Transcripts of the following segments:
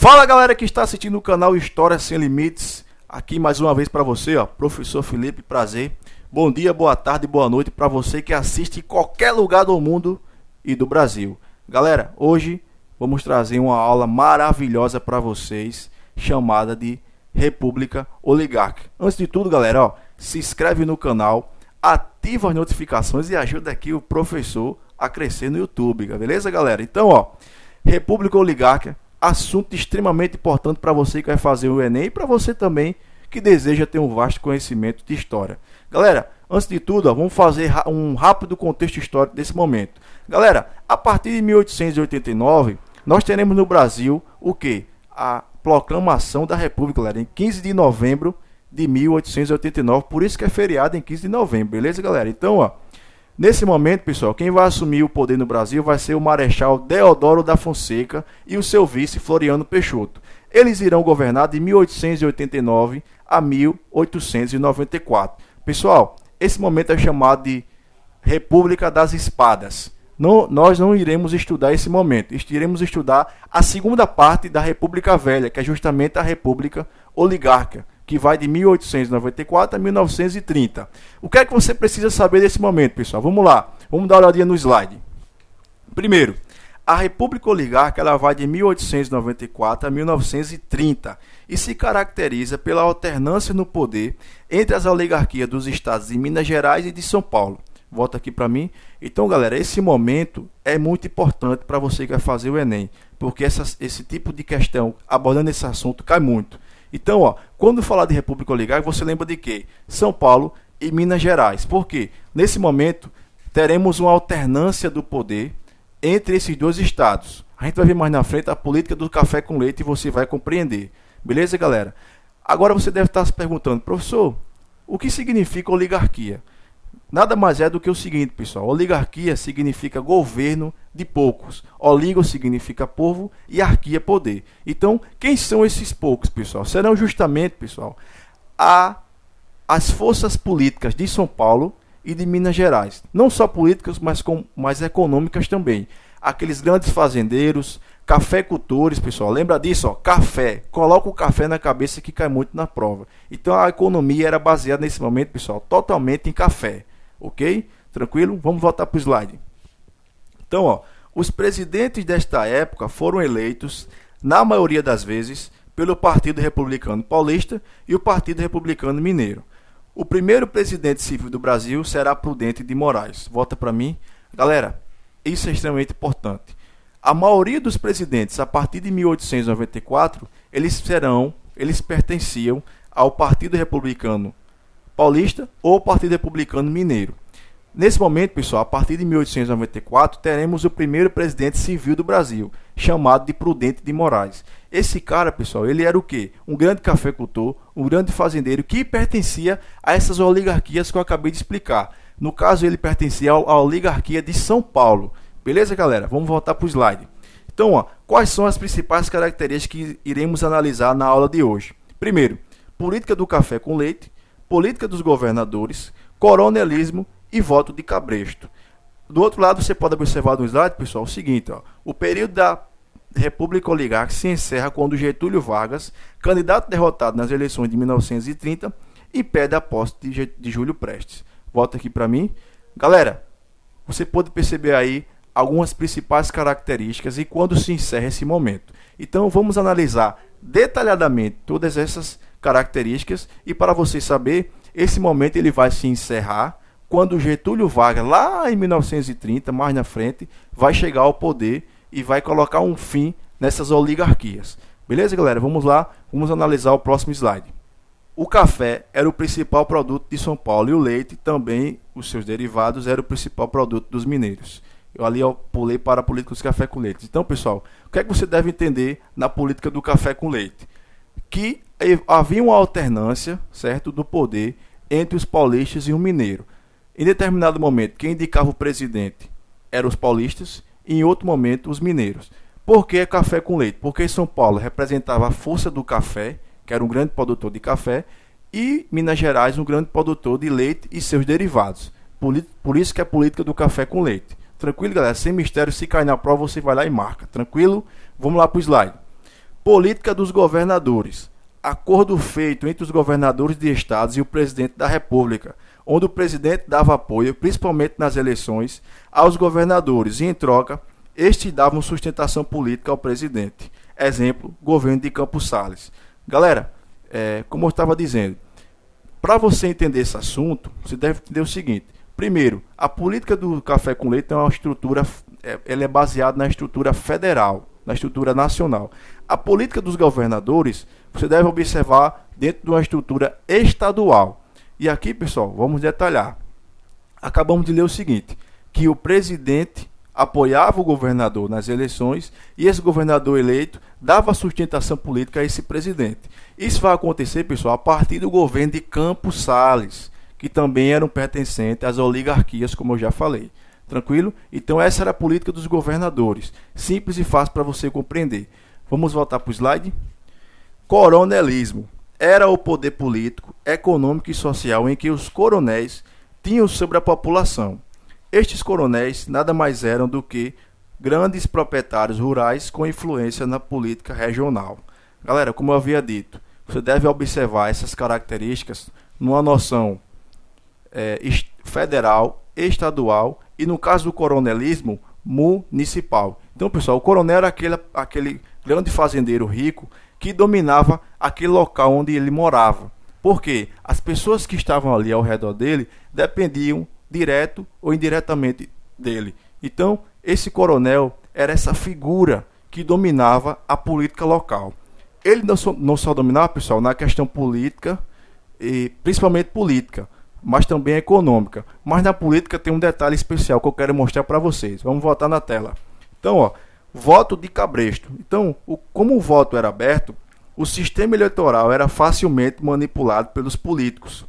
Fala galera que está assistindo o canal História Sem Limites. Aqui mais uma vez para você, professor Felipe, prazer. Bom dia, boa tarde, boa noite para você que assiste em qualquer lugar do mundo e do Brasil. Galera, hoje vamos trazer uma aula maravilhosa para vocês, chamada de República Oligárquica. Antes de tudo, galera, se inscreve no canal, ativa as notificações e ajuda aqui o professor a crescer no YouTube, beleza, galera? Então, República Oligárquica, assunto extremamente importante para você que vai fazer o Enem e para você também que deseja ter um vasto conhecimento de história. Galera, antes de tudo, vamos fazer um rápido contexto histórico desse momento. Galera, a partir de 1889, nós teremos no Brasil o quê? A proclamação da República, galera, em 15 de novembro de 1889, por isso que é feriado em 15 de novembro, beleza, galera? Então, nesse momento, pessoal, quem vai assumir o poder no Brasil vai ser o Marechal Deodoro da Fonseca e o seu vice Floriano Peixoto. Eles irão governar de 1889 a 1894. Pessoal, esse momento é chamado de República das Espadas. Nós não iremos estudar esse momento, iremos estudar a segunda parte da República Velha, que é justamente a República Oligárquica, que vai de 1894 a 1930. O que é que você precisa saber desse momento, pessoal? Vamos lá, vamos dar uma olhadinha no slide. Primeiro, a República Oligárquica ela vai de 1894 a 1930 e se caracteriza pela alternância no poder entre as oligarquias dos estados de Minas Gerais e de São Paulo. Volta aqui para mim. Então, galera, esse momento é muito importante para você que vai fazer o Enem, porque esse tipo de questão, abordando esse assunto, cai muito. Então, quando falar de República Oligárquica, você lembra de quê? São Paulo e Minas Gerais. Por quê? Nesse momento, teremos uma alternância do poder entre esses dois estados. A gente vai ver mais na frente a política do café com leite e você vai compreender. Beleza, galera? Agora você deve estar se perguntando, professor, o que significa oligarquia? Nada mais é do que o seguinte, pessoal. Oligarquia significa governo de poucos. Oligo significa povo e arquia poder. Então, quem são esses poucos, pessoal? Serão justamente, pessoal, as forças políticas de São Paulo e de Minas Gerais. Não só políticas, mas econômicas também. Aqueles grandes fazendeiros, cafeicultores, pessoal. Lembra disso? Café. Coloca o café na cabeça que cai muito na prova. Então, a economia era baseada nesse momento, pessoal, totalmente em café. Ok? Tranquilo? Vamos voltar para o slide. Então, os presidentes desta época foram eleitos, na maioria das vezes, pelo Partido Republicano Paulista e o Partido Republicano Mineiro. O primeiro presidente civil do Brasil será Prudente de Moraes. Volta para mim. Galera, isso é extremamente importante. A maioria dos presidentes, a partir de 1894, eles pertenciam ao Partido Republicano Paulista ou Partido Republicano Mineiro. Nesse momento, pessoal, a partir de 1894, teremos o primeiro presidente civil do Brasil, chamado de Prudente de Moraes. Esse cara, pessoal, ele era o quê? Um grande cafeicultor, um grande fazendeiro que pertencia a essas oligarquias que eu acabei de explicar. No caso, ele pertencia à oligarquia de São Paulo. Beleza, galera? Vamos voltar para o slide. Então, quais são as principais características que iremos analisar na aula de hoje? Primeiro, política do café com leite, política dos governadores, coronelismo e voto de cabresto. Do outro lado, você pode observar no slide, pessoal, o seguinte, o período da República Oligárquica se encerra quando Getúlio Vargas, candidato derrotado nas eleições de 1930, impede a posse de Júlio Prestes. Volta aqui para mim. Galera, você pode perceber aí algumas principais características e quando se encerra esse momento. Então, vamos analisar detalhadamente todas essas características e para você saber, esse momento ele vai se encerrar quando Getúlio Vargas, lá em 1930, mais na frente, vai chegar ao poder e vai colocar um fim nessas oligarquias. Beleza, galera? Vamos lá, vamos analisar o próximo slide. O café era o principal produto de São Paulo e o leite, também os seus derivados, era o principal produto dos mineiros. Eu pulei para a política dos café com leite. Então, pessoal, o que é que você deve entender na política do café com leite? Que havia uma alternância, certo, do poder entre os paulistas e o mineiro. Em determinado momento, quem indicava o presidente eram os paulistas e em outro momento os mineiros. Por que café com leite? Porque São Paulo representava a força do café, que era um grande produtor de café, e Minas Gerais um grande produtor de leite e seus derivados. Por isso que é a política do café com leite. Tranquilo, galera? Sem mistério, se cair na prova, você vai lá e marca. Tranquilo? Vamos lá para o slide. Política dos governadores. Acordo feito entre os governadores de estados e o presidente da República, onde o presidente dava apoio, principalmente nas eleições, aos governadores e, em troca, estes davam sustentação política ao presidente. Exemplo, governo de Campos Sales. Galera, como eu estava dizendo, para você entender esse assunto, você deve entender o seguinte. Primeiro, a política do café com leite é uma estrutura, ela é baseada na estrutura federal, na estrutura nacional. A política dos governadores, você deve observar dentro de uma estrutura estadual. E aqui, pessoal, vamos detalhar. Acabamos de ler o seguinte, que o presidente apoiava o governador nas eleições e esse governador eleito dava sustentação política a esse presidente. Isso vai acontecer, pessoal, a partir do governo de Campos Sales, que também eram pertencentes às oligarquias, como eu já falei. Tranquilo? Então essa era a política dos governadores. Simples e fácil para você compreender. Vamos voltar para o slide. Coronelismo. Era o poder político, econômico e social em que os coronéis tinham sobre a população. Estes coronéis nada mais eram do que grandes proprietários rurais com influência na política regional. Galera, como eu havia dito, você deve observar essas características numa noção federal, estadual e, no caso do coronelismo, municipal. Então, pessoal, o coronel era aquele grande fazendeiro rico que dominava aquele local onde ele morava. Porque as pessoas que estavam ali ao redor dele dependiam direto ou indiretamente dele. Então, esse coronel era essa figura que dominava a política local. Ele não só dominava, pessoal, na questão política, e principalmente política, mas também econômica. Mas na política tem um detalhe especial que eu quero mostrar para vocês. Vamos voltar na tela. Então, ó, voto de cabresto. Então, como o voto era aberto, o sistema eleitoral era facilmente manipulado pelos políticos.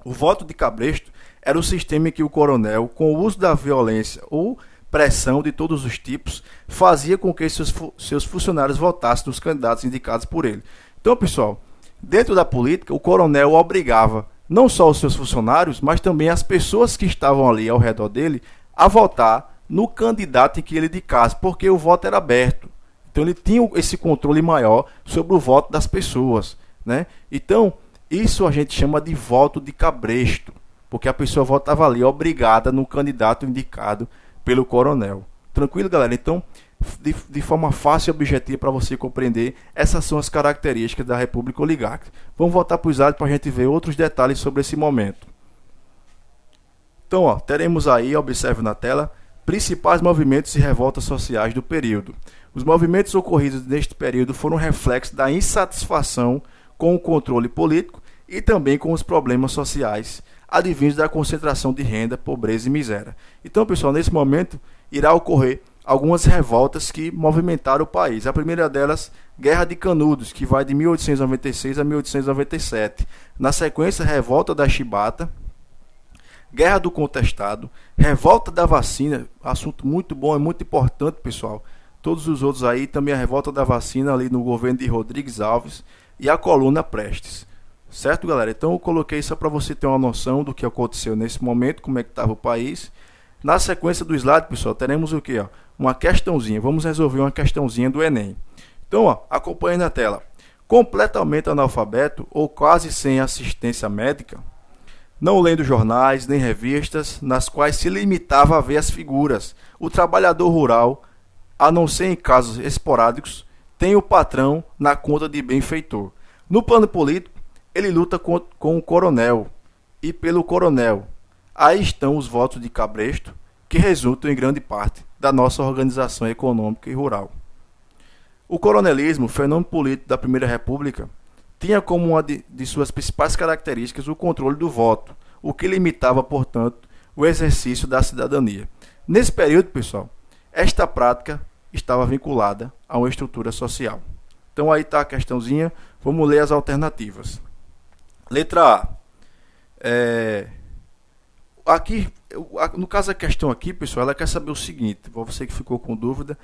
O voto de cabresto era o sistema em que o coronel, com o uso da violência ou pressão de todos os tipos, fazia com que seus funcionários votassem nos candidatos indicados por ele. Então, pessoal, dentro da política, o coronel obrigava não só os seus funcionários, mas também as pessoas que estavam ali ao redor dele a votar no candidato em que ele indicasse, porque o voto era aberto. Então ele tinha esse controle maior sobre o voto das pessoas, né? Então, isso a gente chama de voto de cabresto, porque a pessoa votava ali obrigada no candidato indicado pelo coronel. Tranquilo, galera? Então, de forma fácil e objetiva para você compreender, essas são as características da República Oligárquica. Vamos voltar para o slide para a gente ver outros detalhes sobre esse momento. Então, ó, teremos aí, observe na tela, principais movimentos e revoltas sociais do período. Os movimentos ocorridos neste período foram reflexo da insatisfação com o controle político e também com os problemas sociais advindos da concentração de renda, pobreza e miséria. Então, pessoal, nesse momento irá ocorrer algumas revoltas que movimentaram o país. A primeira delas, Guerra de Canudos, que vai de 1896 a 1897. Na sequência, Revolta da Chibata, Guerra do Contestado, Revolta da Vacina, assunto muito bom, é muito importante, pessoal. Todos os outros aí, também a Revolta da Vacina ali no governo de Rodrigues Alves e a Coluna Prestes. Certo, galera? Então eu coloquei isso para você ter uma noção do que aconteceu nesse momento, como é que estava o país. Na sequência do slide, pessoal, teremos o quê? Ó? Uma questãozinha. Vamos resolver uma questãozinha do Enem. Então, ó, acompanhe na tela. Completamente analfabeto ou quase sem assistência médica, não lendo jornais nem revistas, nas quais se limitava a ver as figuras. O trabalhador rural, a não ser em casos esporádicos, tem o patrão na conta de benfeitor. No plano político, ele luta com o coronel e pelo coronel. Aí estão os votos de cabresto, que resultam em grande parte da nossa organização econômica e rural. O coronelismo, fenômeno político da Primeira República, tinha como uma de suas principais características o controle do voto, o que limitava, portanto, o exercício da cidadania. Nesse período, pessoal, esta prática estava vinculada a uma estrutura social. Então aí está a questãozinha, vamos ler as alternativas. Letra A. Aqui, no caso a questão aqui, pessoal, ela quer saber o seguinte, para você que ficou com dúvida,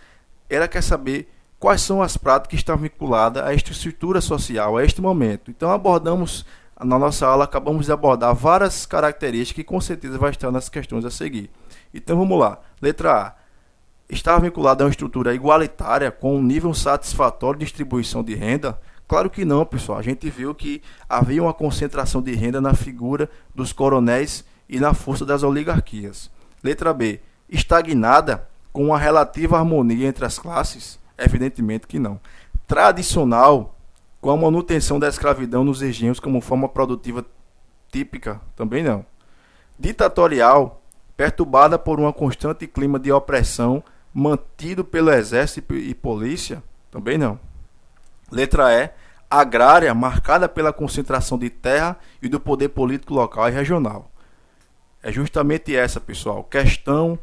ela quer saber quais são as práticas que estão vinculadas a esta estrutura social, a este momento. Então abordamos, na nossa aula, acabamos de abordar várias características que com certeza vai estar nas questões a seguir. Então vamos lá, letra A. estava vinculado a uma estrutura igualitária com um nível satisfatório de distribuição de renda? Claro que não, pessoal. A gente viu que havia uma concentração de renda na figura dos coronéis e na força das oligarquias. Letra B. Estagnada com uma relativa harmonia entre as classes? Evidentemente que não. Tradicional, com a manutenção da escravidão nos engenhos como forma produtiva típica? Também não. Ditatorial, perturbada por um constante clima de opressão mantido pelo exército e polícia? Também não. Letra E, agrária, marcada pela concentração de terra e do poder político local e regional. É justamente essa, pessoal. Questão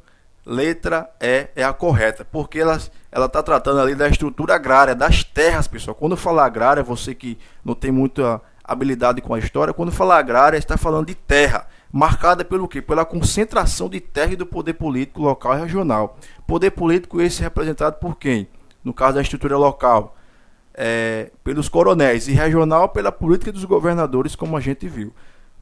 letra E é a correta, porque ela está tratando ali da estrutura agrária, das terras, pessoal. Quando falar agrária, você que não tem muita habilidade com a história, quando falar agrária, está falando de terra, marcada pelo quê? Pela concentração de terra e do poder político local e regional. Poder político esse representado por quem? No caso da estrutura local, pelos coronéis, e regional pela política dos governadores, como a gente viu.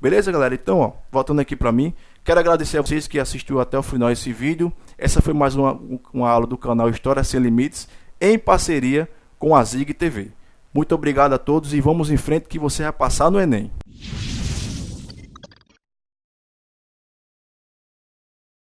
Beleza, galera? Então, voltando aqui para mim, quero agradecer a vocês que assistiu até o final desse vídeo. Essa foi mais uma aula do canal História Sem Limites, em parceria com a Zig TV. Muito obrigado a todos e vamos em frente que você vai passar no Enem.